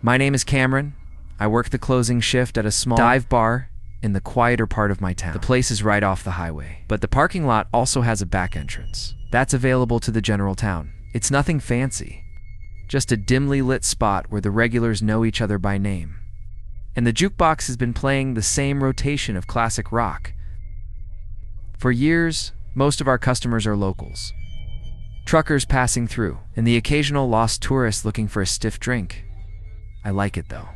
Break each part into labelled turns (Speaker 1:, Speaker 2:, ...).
Speaker 1: My name is Cameron. I work the closing shift at a small dive bar in the quieter part of my town. The place is right off the highway, but the parking lot also has a back entrance. That's available to the general town. It's nothing fancy, just a dimly lit spot where the regulars know each other by name. And the jukebox has been playing the same rotation of classic rock. For years, most of our customers are locals. Truckers passing through, and the occasional lost tourist looking for a stiff drink. I like it though.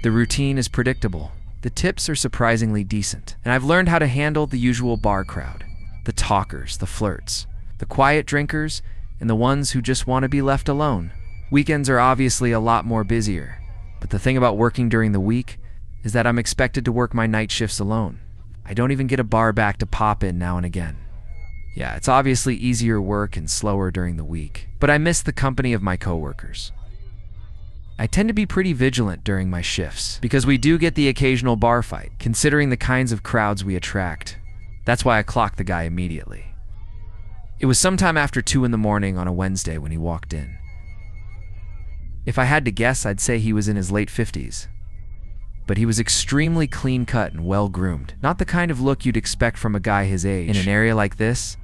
Speaker 1: The routine is predictable. The tips are surprisingly decent, and I've learned how to handle the usual bar crowd. The talkers, the flirts, the quiet drinkers, and the ones who just want to be left alone. Weekends are obviously a lot more busier, but the thing about working during the week is that I'm expected to work my night shifts alone. I don't even get a bar back to pop in now and again. Yeah, it's obviously easier work and slower during the week, but I miss the company of my coworkers. I tend to be pretty vigilant during my shifts because we do get the occasional bar fight, considering the kinds of crowds we attract. That's why I clocked the guy immediately. It was sometime after 2 in the morning on a Wednesday when he walked in. If I had to guess, I'd say he was in his late 50s. But he was extremely clean-cut and well-groomed, not the kind of look you'd expect from a guy his age. In an area like this,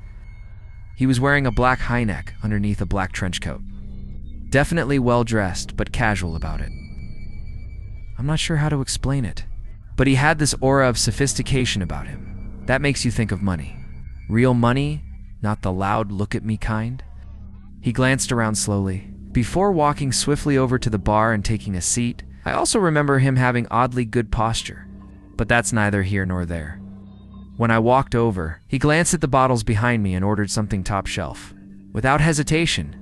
Speaker 1: he was wearing a black high neck underneath a black trench coat. Definitely well-dressed, but casual about it. I'm not sure how to explain it, but he had this aura of sophistication about him. That makes you think of money. Real money, not the loud look-at-me kind. He glanced around slowly, before walking swiftly over to the bar and taking a seat. I also remember him having oddly good posture, but that's neither here nor there. When I walked over, he glanced at the bottles behind me and ordered something top shelf. Without hesitation,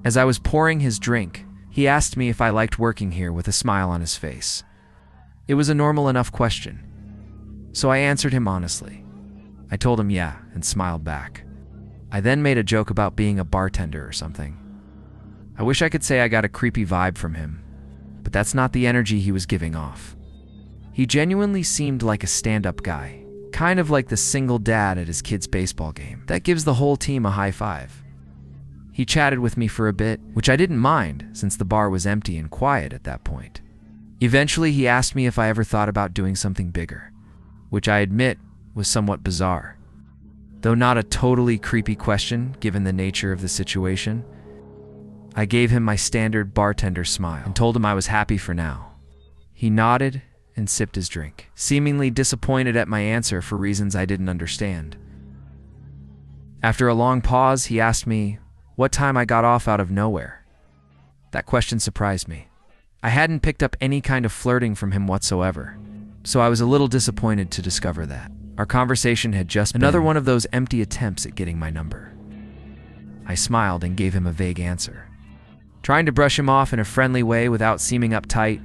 Speaker 1: as I was pouring his drink, he asked me if I liked working here with a smile on his face. It was a normal enough question, so I answered him honestly. I told him yeah, and smiled back. I then made a joke about being a bartender or something. I wish I could say I got a creepy vibe from him, but that's not the energy he was giving off. He genuinely seemed like a stand-up guy, kind of like the single dad at his kid's baseball game that gives the whole team a high five. He chatted with me for a bit, which I didn't mind since the bar was empty and quiet at that point. Eventually, he asked me if I ever thought about doing something bigger, which I admit was somewhat bizarre. Though not a totally creepy question given the nature of the situation, I gave him my standard bartender smile and told him I was happy for now. He nodded and sipped his drink, seemingly disappointed at my answer for reasons I didn't understand. After a long pause, he asked me what time I got off out of nowhere. That question surprised me. I hadn't picked up any kind of flirting from him whatsoever, so I was a little disappointed to discover that. Our conversation had just been another one of those empty attempts at getting my number. I smiled and gave him a vague answer, trying to brush him off in a friendly way without seeming uptight.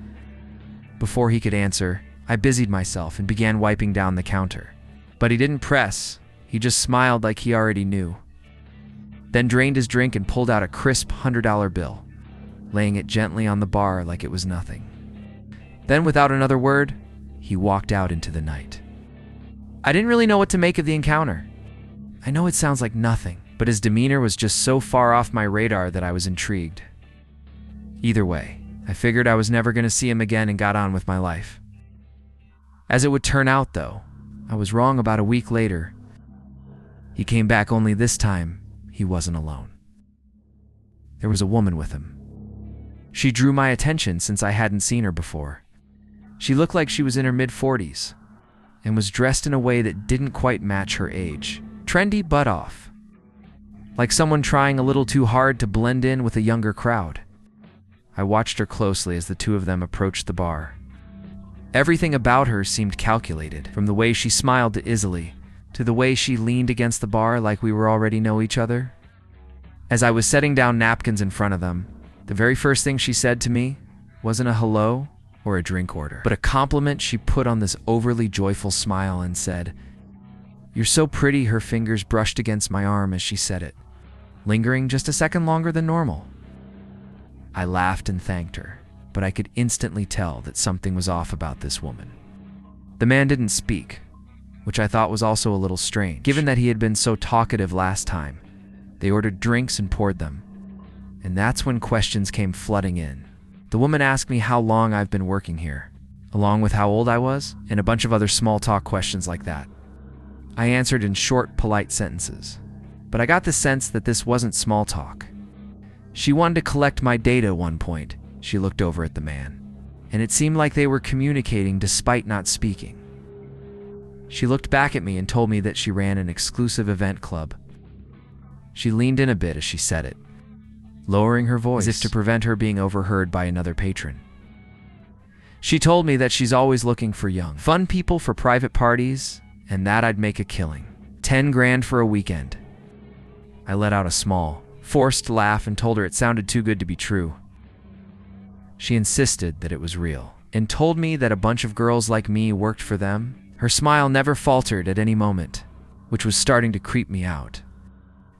Speaker 1: Before he could answer, I busied myself and began wiping down the counter. But he didn't press, he just smiled like he already knew. Then drained his drink and pulled out a crisp $100 bill, laying it gently on the bar like it was nothing. Then, without another word, he walked out into the night. I didn't really know what to make of the encounter. I know it sounds like nothing, but his demeanor was just so far off my radar that I was intrigued. Either way, I figured I was never going to see him again and got on with my life. As it would turn out, though, I was wrong. About a week later, he came back, only this time he wasn't alone. There was a woman with him. She drew my attention since I hadn't seen her before. She looked like she was in her mid-40s and was dressed in a way that didn't quite match her age. Trendy but off. Like someone trying a little too hard to blend in with a younger crowd. I watched her closely as the two of them approached the bar. Everything about her seemed calculated, from the way she smiled to Izzy, to the way she leaned against the bar like we were already know each other. As I was setting down napkins in front of them, the very first thing she said to me wasn't a hello or a drink order, but a compliment she put on this overly joyful smile and said, "You're so pretty." Her fingers brushed against my arm as she said it, lingering just a second longer than normal. I laughed and thanked her, but I could instantly tell that something was off about this woman. The man didn't speak, which I thought was also a little strange, given that he had been so talkative last time. They ordered drinks and poured them, and that's when questions came flooding in. The woman asked me how long I've been working here, along with how old I was, and a bunch of other small talk questions like that. I answered in short, polite sentences, but I got the sense that this wasn't small talk. She wanted to collect my data at one point. She looked over at the man, and it seemed like they were communicating despite not speaking. She looked back at me and told me that she ran an exclusive event club. She leaned in a bit as she said it, lowering her voice as if to prevent her being overheard by another patron. She told me that she's always looking for young, fun people for private parties, and that I'd make a killing. 10 grand for a weekend. I let out a small, forced laugh and told her it sounded too good to be true. She insisted that it was real, and told me that a bunch of girls like me worked for them. Her smile never faltered at any moment, which was starting to creep me out.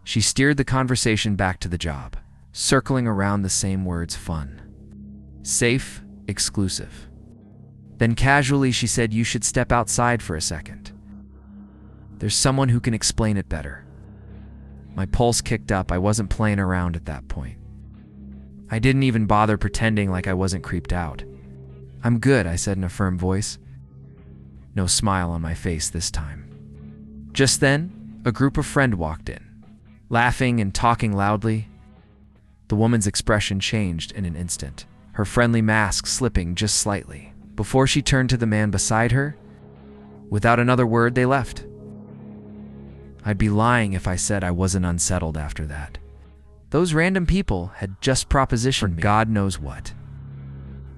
Speaker 1: She steered the conversation back to the job, circling around the same words: fun, safe, exclusive. Then casually she said, "You should step outside for a second. There's someone who can explain it better." My pulse kicked up. I wasn't playing around at that point. I didn't even bother pretending like I wasn't creeped out. "I'm good," I said in a firm voice. No smile on my face this time. Just then, a group of friends walked in, laughing and talking loudly. The woman's expression changed in an instant, her friendly mask slipping just slightly, before she turned to the man beside her. Without another word, they left. I'd be lying if I said I wasn't unsettled after that. Those random people had just propositioned me God knows what.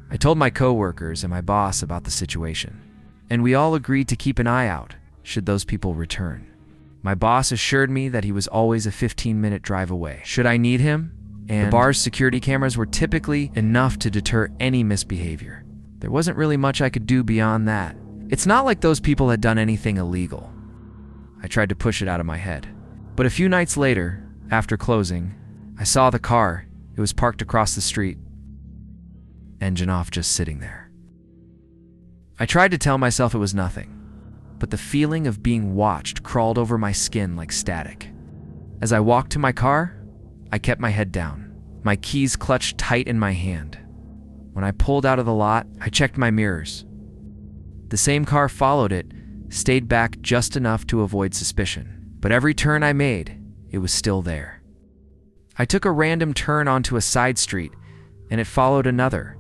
Speaker 1: I told my coworkers and my boss about the situation, and we all agreed to keep an eye out should those people return. My boss assured me that he was always a 15-minute drive away should I need him, and the bar's security cameras were typically enough to deter any misbehavior. There wasn't really much I could do beyond that. It's not like those people had done anything illegal. I tried to push it out of my head. But a few nights later, after closing, I saw the car. It was parked across the street, engine off, just sitting there. I tried to tell myself it was nothing, but the feeling of being watched crawled over my skin like static. As I walked to my car, I kept my head down, my keys clutched tight in my hand. When I pulled out of the lot, I checked my mirrors. The same car followed it, stayed back just enough to avoid suspicion, but every turn I made, it was still there. I took a random turn onto a side street, and it followed another.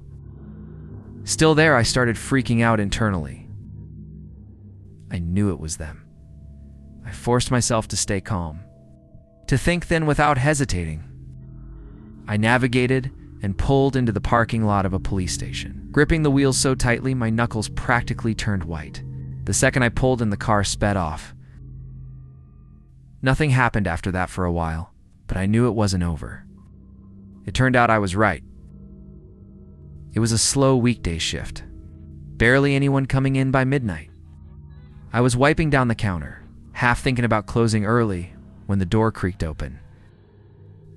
Speaker 1: Still there, I started freaking out internally. I knew it was them. I forced myself to stay calm, to think then without hesitating. I navigated and pulled into the parking lot of a police station. Gripping the wheels so tightly, my knuckles practically turned white. The second I pulled in, the car sped off. Nothing happened after that for a while, but I knew it wasn't over. It turned out I was right. It was a slow weekday shift. Barely anyone coming in by midnight. I was wiping down the counter, half thinking about closing early, when the door creaked open.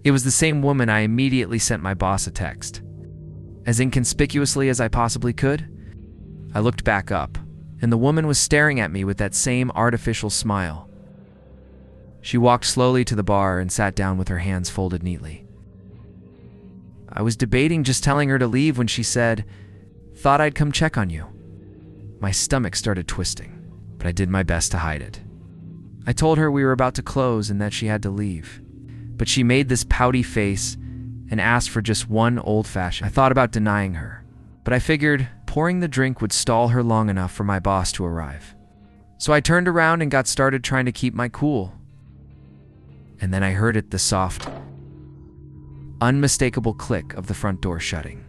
Speaker 1: It was the same woman. I immediately sent my boss a text. As inconspicuously as I possibly could, I looked back up, and the woman was staring at me with that same artificial smile. She walked slowly to the bar and sat down with her hands folded neatly. I was debating just telling her to leave when she said, "Thought I'd come check on you." My stomach started twisting, but I did my best to hide it. I told her we were about to close and that she had to leave, but she made this pouty face and asked for just one old-fashioned. I thought about denying her, but I figured pouring the drink would stall her long enough for my boss to arrive. So I turned around and got started trying to keep my cool. And then I heard it, the soft, unmistakable click of the front door shutting.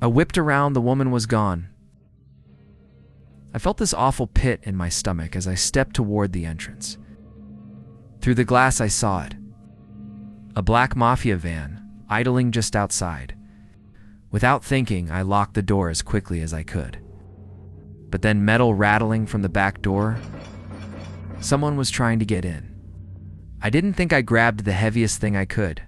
Speaker 1: I whipped around. The woman was gone. I felt this awful pit in my stomach as I stepped toward the entrance. Through the glass I saw it. A black mafia van, idling just outside. Without thinking, I locked the door as quickly as I could. But then metal rattling from the back door. Someone was trying to get in. I didn't think. I grabbed the heaviest thing I could,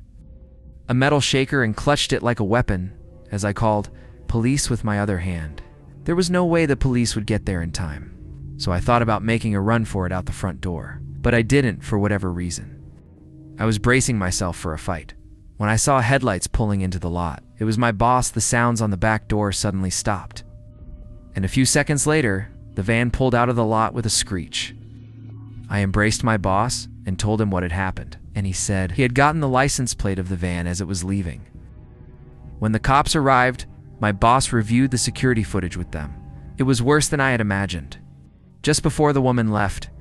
Speaker 1: a metal shaker, and clutched it like a weapon as I called police with my other hand. There was no way the police would get there in time, so I thought about making a run for it out the front door, but I didn't for whatever reason. I was bracing myself for a fight When I saw headlights pulling into the lot, it was my boss. The sounds on the back door suddenly stopped. And a few seconds later, the van pulled out of the lot with a screech. I embraced my boss and told him what had happened, and he said he had gotten the license plate of the van as it was leaving. When the cops arrived, my boss reviewed the security footage with them. It was worse than I had imagined. Just before the woman left,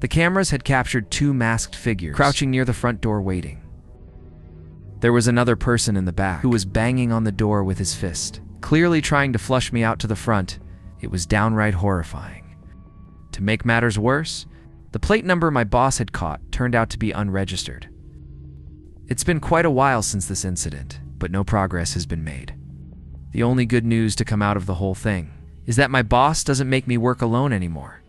Speaker 1: the cameras had captured two masked figures crouching near the front door waiting. There was another person in the back who was banging on the door with his fist, clearly trying to flush me out to the front. It was downright horrifying. To make matters worse, the plate number my boss had caught turned out to be unregistered. It's been quite a while since this incident, but no progress has been made. The only good news to come out of the whole thing is that my boss doesn't make me work alone anymore.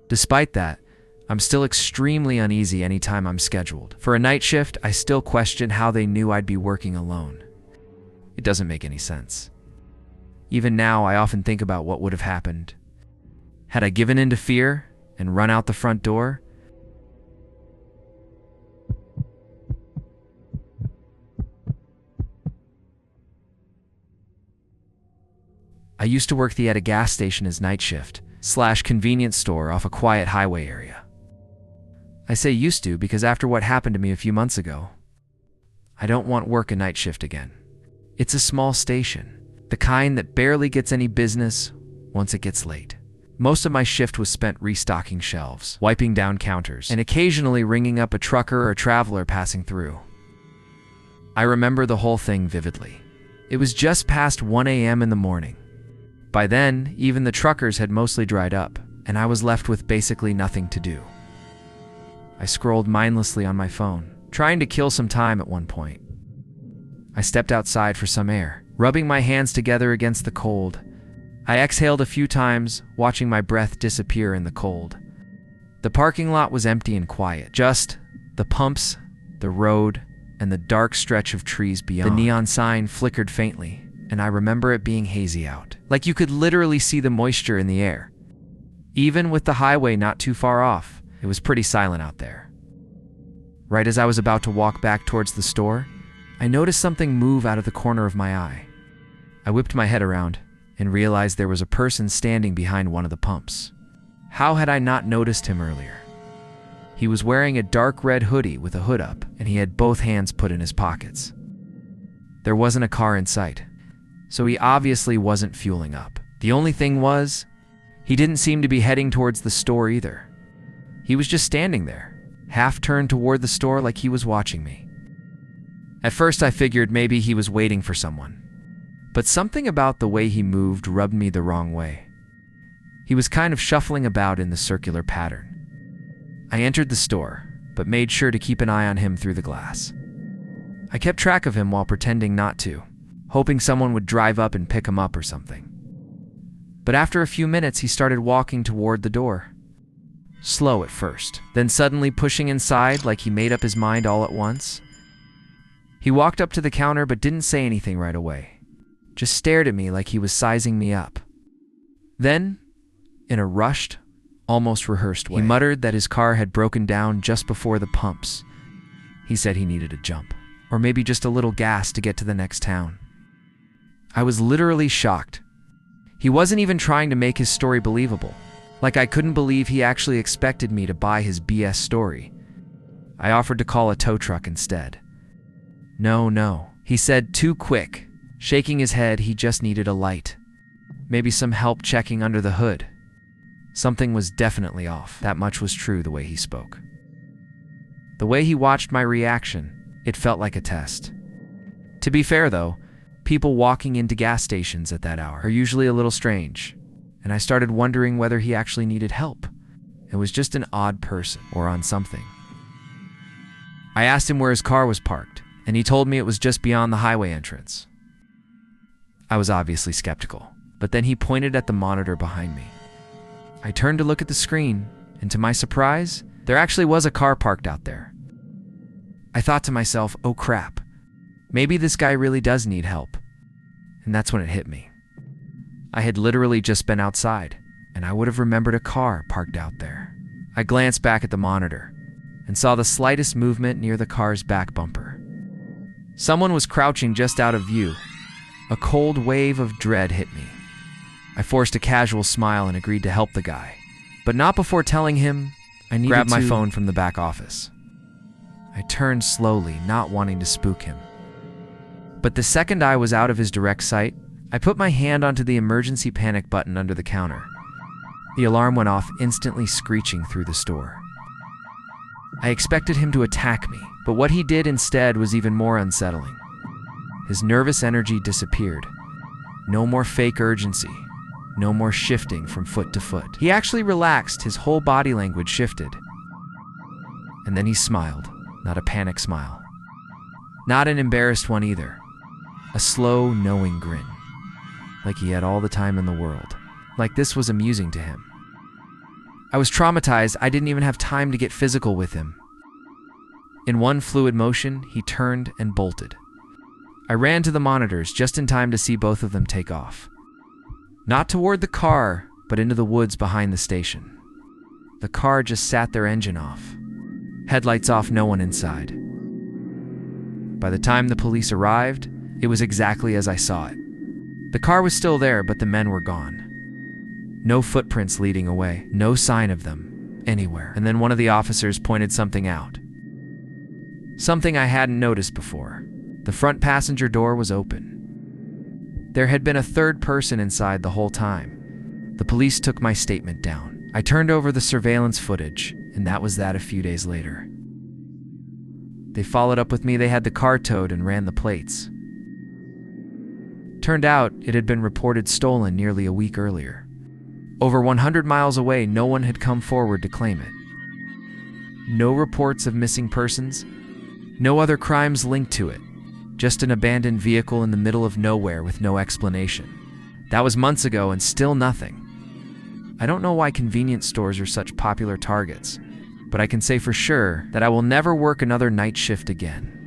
Speaker 1: Despite that, I'm still extremely uneasy anytime I'm scheduled. For a night shift, I still question how they knew I'd be working alone. It doesn't make any sense. Even now, I often think about what would have happened. Had I given in to fear and run out the front door? I used to work at a gas station as night shift / convenience store off a quiet highway area. I say used to because after what happened to me a few months ago, I don't want work a night shift again. It's a small station, the kind that barely gets any business once it gets late. Most of my shift was spent restocking shelves, wiping down counters, and occasionally ringing up a trucker or traveler passing through. I remember the whole thing vividly. It was just past 1 a.m. in the morning. By then, even the truckers had mostly dried up, and I was left with basically nothing to do. I scrolled mindlessly on my phone, trying to kill some time at one point. I stepped outside for some air, rubbing my hands together against the cold. I exhaled a few times, watching my breath disappear in the cold. The parking lot was empty and quiet, just the pumps, the road, and the dark stretch of trees beyond. The neon sign flickered faintly, and I remember it being hazy out, like you could literally see the moisture in the air. Even with the highway not too far off, it was pretty silent out there. Right as I was about to walk back towards the store, I noticed something move out of the corner of my eye. I whipped my head around and realized there was a person standing behind one of the pumps. How had I not noticed him earlier? He was wearing a dark red hoodie with a hood up, and he had both hands put in his pockets. There wasn't a car in sight, so he obviously wasn't fueling up. The only thing was, he didn't seem to be heading towards the store either. He was just standing there, half turned toward the store like he was watching me. At first I figured maybe he was waiting for someone, but something about the way he moved rubbed me the wrong way. He was kind of shuffling about in the circular pattern. I entered the store, but made sure to keep an eye on him through the glass. I kept track of him while pretending not to, hoping someone would drive up and pick him up or something. But after a few minutes, he started walking toward the door. Slow at first, then suddenly pushing inside like he made up his mind all at once. He walked up to the counter but didn't say anything right away, just stared at me like he was sizing me up. Then, in a rushed, almost rehearsed way, he muttered that his car had broken down just before the pumps. He said he needed a jump, or maybe just a little gas to get to the next town. I was literally shocked. He wasn't even trying to make his story believable. Like I couldn't believe he actually expected me to buy his BS story. I offered to call a tow truck instead. No, he said too quick. Shaking his head, he just needed a light. Maybe some help checking under the hood. Something was definitely off. That much was true the way he spoke. The way he watched my reaction, it felt like a test. To be fair though, people walking into gas stations at that hour are usually a little strange, and I started wondering whether he actually needed help. It was just an odd person or on something. I asked him where his car was parked, and he told me it was just beyond the highway entrance. I was obviously skeptical, but then he pointed at the monitor behind me. I turned to look at the screen, and to my surprise, there actually was a car parked out there. I thought to myself, oh crap, maybe this guy really does need help. And that's when it hit me. I had literally just been outside, and I would have remembered a car parked out there. I glanced back at the monitor and saw the slightest movement near the car's back bumper. Someone was crouching just out of view. A cold wave of dread hit me. I forced a casual smile and agreed to help the guy, but not before telling him I needed to grab my phone from the back office. I turned slowly, not wanting to spook him. But the second I was out of his direct sight, I put my hand onto the emergency panic button under the counter. The alarm went off, instantly screeching through the store. I expected him to attack me, but what he did instead was even more unsettling. His nervous energy disappeared. No more fake urgency. No more shifting from foot to foot. He actually relaxed, his whole body language shifted. And then he smiled, not a panic smile. Not an embarrassed one either. A slow, knowing grin. Like he had all the time in the world. Like this was amusing to him. I was traumatized. I didn't even have time to get physical with him. In one fluid motion, he turned and bolted. I ran to the monitors just in time to see both of them take off. Not toward the car, but into the woods behind the station. The car just sat their engine off. Headlights off, no one inside. By the time the police arrived, it was exactly as I saw it. The car was still there, but the men were gone. No footprints leading away, no sign of them anywhere. And then one of the officers pointed something out. Something I hadn't noticed before. The front passenger door was open. There had been a third person inside the whole time. The police took my statement down. I turned over the surveillance footage, and that was that a few days later. They followed up with me. They had the car towed and ran the plates. Turned out it had been reported stolen nearly a week earlier. Over 100 miles away, no one had come forward to claim it. No reports of missing persons. No other crimes linked to it. Just an abandoned vehicle in the middle of nowhere with no explanation. That was months ago and still nothing. I don't know why convenience stores are such popular targets, but I can say for sure that I will never work another night shift again.